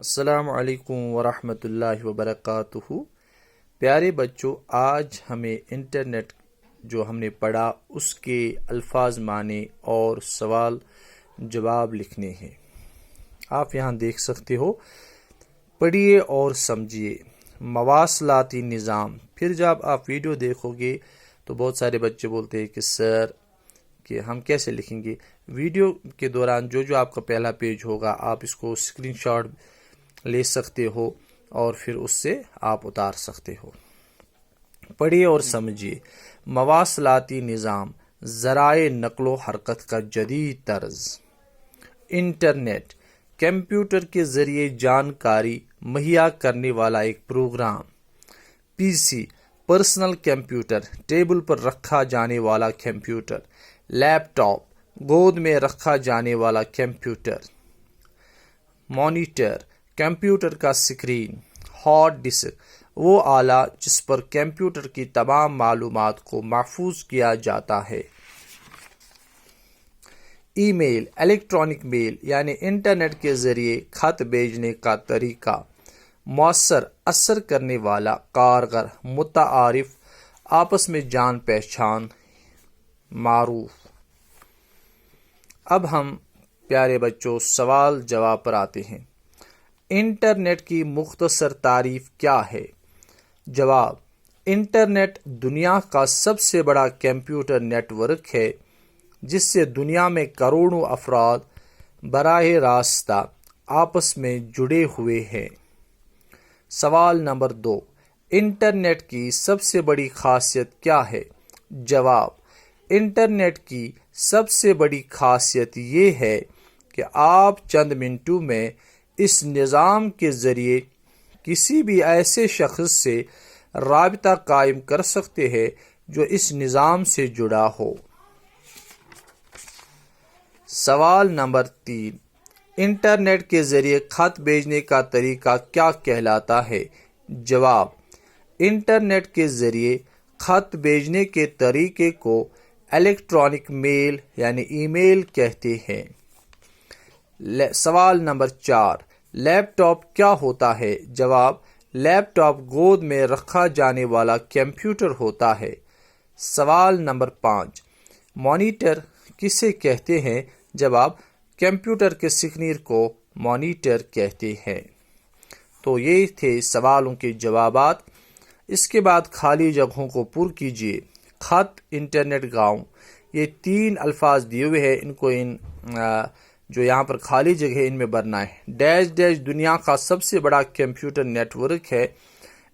السلام علیکم ورحمۃ اللہ وبرکاتہ۔ پیارے بچوں، آج ہمیں انٹرنیٹ جو ہم نے پڑھا اس کے الفاظ معنی اور سوال جواب لکھنے ہیں۔ آپ یہاں دیکھ سکتے ہو، پڑھیے اور سمجھیے مواصلاتی نظام۔ پھر جب آپ ویڈیو دیکھو گے تو بہت سارے بچے بولتے ہیں کہ سر کہ ہم کیسے لکھیں گے۔ ویڈیو کے دوران جو آپ کا پہلا پیج ہوگا آپ اس کو اسکرین شاٹ لے سکتے ہو اور پھر اس سے آپ اتار سکتے ہو۔ پڑھیے اور سمجھیے مواصلاتی نظام، ذرائع نقل و حرکت کا جدید طرز۔ انٹرنیٹ کمپیوٹر کے ذریعے جانکاری مہیا کرنے والا ایک پروگرام۔ پی سی پرسنل کمپیوٹر، ٹیبل پر رکھا جانے والا کمپیوٹر۔ لیپ ٹاپ گود میں رکھا جانے والا کمپیوٹر۔ مانیٹر کمپیوٹر کا اسکرین۔ ہارڈ ڈسک وہ آلہ جس پر کمپیوٹر کی تمام معلومات کو محفوظ کیا جاتا ہے۔ ای میل الیکٹرانک میل یعنی انٹرنیٹ کے ذریعے خط بھیجنے کا طریقہ۔ مؤثر اثر کرنے والا، کارگر، متعارف، آپس میں جان پہچان، معروف۔ اب ہم پیارے بچوں سوال جواب پر آتے ہیں۔ انٹرنیٹ کی مختصر تعریف کیا ہے؟ جواب: انٹرنیٹ دنیا کا سب سے بڑا کمپیوٹر نیٹ ورک ہے جس سے دنیا میں کروڑوں افراد براہ راست آپس میں جڑے ہوئے ہیں۔ سوال نمبر 2، انٹرنیٹ کی سب سے بڑی خاصیت کیا ہے؟ جواب: انٹرنیٹ کی سب سے بڑی خاصیت یہ ہے کہ آپ چند منٹوں میں اس نظام کے ذریعے کسی بھی ایسے شخص سے رابطہ قائم کر سکتے ہیں جو اس نظام سے جڑا ہو۔ سوال نمبر 3، انٹرنیٹ کے ذریعے خط بھیجنے کا طریقہ کیا کہلاتا ہے؟ جواب: انٹرنیٹ کے ذریعے خط بھیجنے کے طریقے کو الیکٹرانک میل یعنی ای میل کہتے ہیں۔ سوال نمبر 4، لیپ ٹاپ کیا ہوتا ہے؟ جواب: لیپ ٹاپ گود میں رکھا جانے والا کمپیوٹر ہوتا ہے۔ سوال نمبر 5، مانیٹر کسے کہتے ہیں؟ جواب: کمپیوٹر کے اسکرین کو مانیٹر کہتے ہیں۔ تو یہ تھے سوالوں کے جوابات۔ اس کے بعد خالی جگہوں کو پر کیجیے۔ خط، انٹرنیٹ، گاؤں، یہ 3 الفاظ دیے ہوئے ہیں، ان کو جو یہاں پر خالی جگہ ہے ان میں بھرنا ہے۔ ڈیش ڈیش دنیا کا سب سے بڑا کمپیوٹر نیٹ ورک ہے۔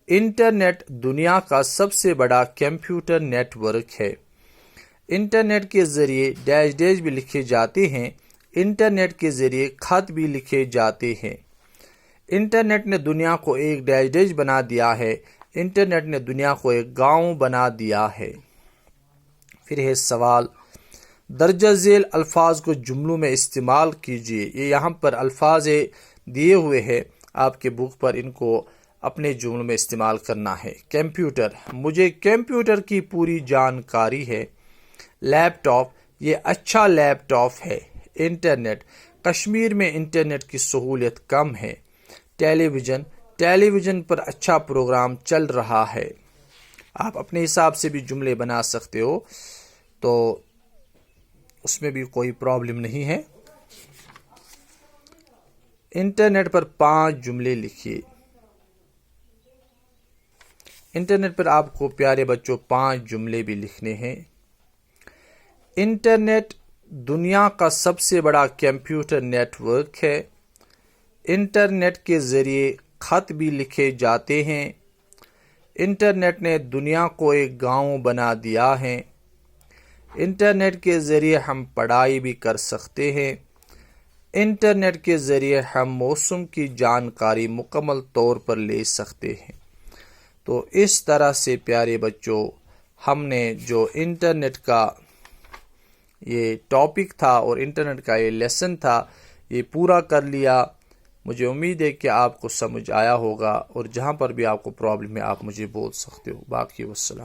انٹرنیٹ دنیا کا سب سے بڑا کمپیوٹر نیٹ ورک ہے۔ انٹرنیٹ کے ذریعے ڈیش ڈیش بھی لکھے جاتے ہیں۔ انٹرنیٹ کے ذریعے خط بھی لکھے جاتے ہیں۔ انٹرنیٹ نے دنیا کو ایک ڈیش ڈیش بنا دیا ہے۔ انٹرنیٹ نے دنیا کو ایک گاؤں بنا دیا ہے۔ پھر ہے سوال، درجہ ذیل الفاظ کو جملوں میں استعمال کیجیے۔ یہ یہاں پر الفاظ دیے ہوئے ہیں، آپ کے بک پر ان کو اپنے جملوں میں استعمال کرنا ہے۔ کمپیوٹر، مجھے کمپیوٹر کی پوری جانکاری ہے۔ لیپ ٹاپ، یہ اچھا لیپ ٹاپ ہے۔ انٹرنیٹ، کشمیر میں انٹرنیٹ کی سہولت کم ہے۔ ٹیلی ویژن، ٹیلی ویژن پر اچھا پروگرام چل رہا ہے۔ آپ اپنے حساب سے بھی جملے بنا سکتے ہو، تو اس میں بھی کوئی پرابلم نہیں ہے۔ انٹرنیٹ پر 5 جملے لکھیے۔ انٹرنیٹ پر آپ کو پیارے بچوں 5 جملے بھی لکھنے ہیں۔ انٹرنیٹ دنیا کا سب سے بڑا کمپیوٹر نیٹ ورک ہے۔ انٹرنیٹ کے ذریعے خط بھی لکھے جاتے ہیں۔ انٹرنیٹ نے دنیا کو ایک گاؤں بنا دیا ہے۔ انٹرنیٹ کے ذریعے ہم پڑھائی بھی کر سکتے ہیں۔ انٹرنیٹ کے ذریعے ہم موسم کی جانکاری مکمل طور پر لے سکتے ہیں۔ تو اس طرح سے پیارے بچوں ہم نے جو انٹرنیٹ کا یہ ٹاپک تھا اور انٹرنیٹ کا یہ لیسن تھا یہ پورا کر لیا۔ مجھے امید ہے کہ آپ کو سمجھ آیا ہوگا، اور جہاں پر بھی آپ کو پرابلم ہے آپ مجھے بول سکتے ہو۔ باقی والسلام۔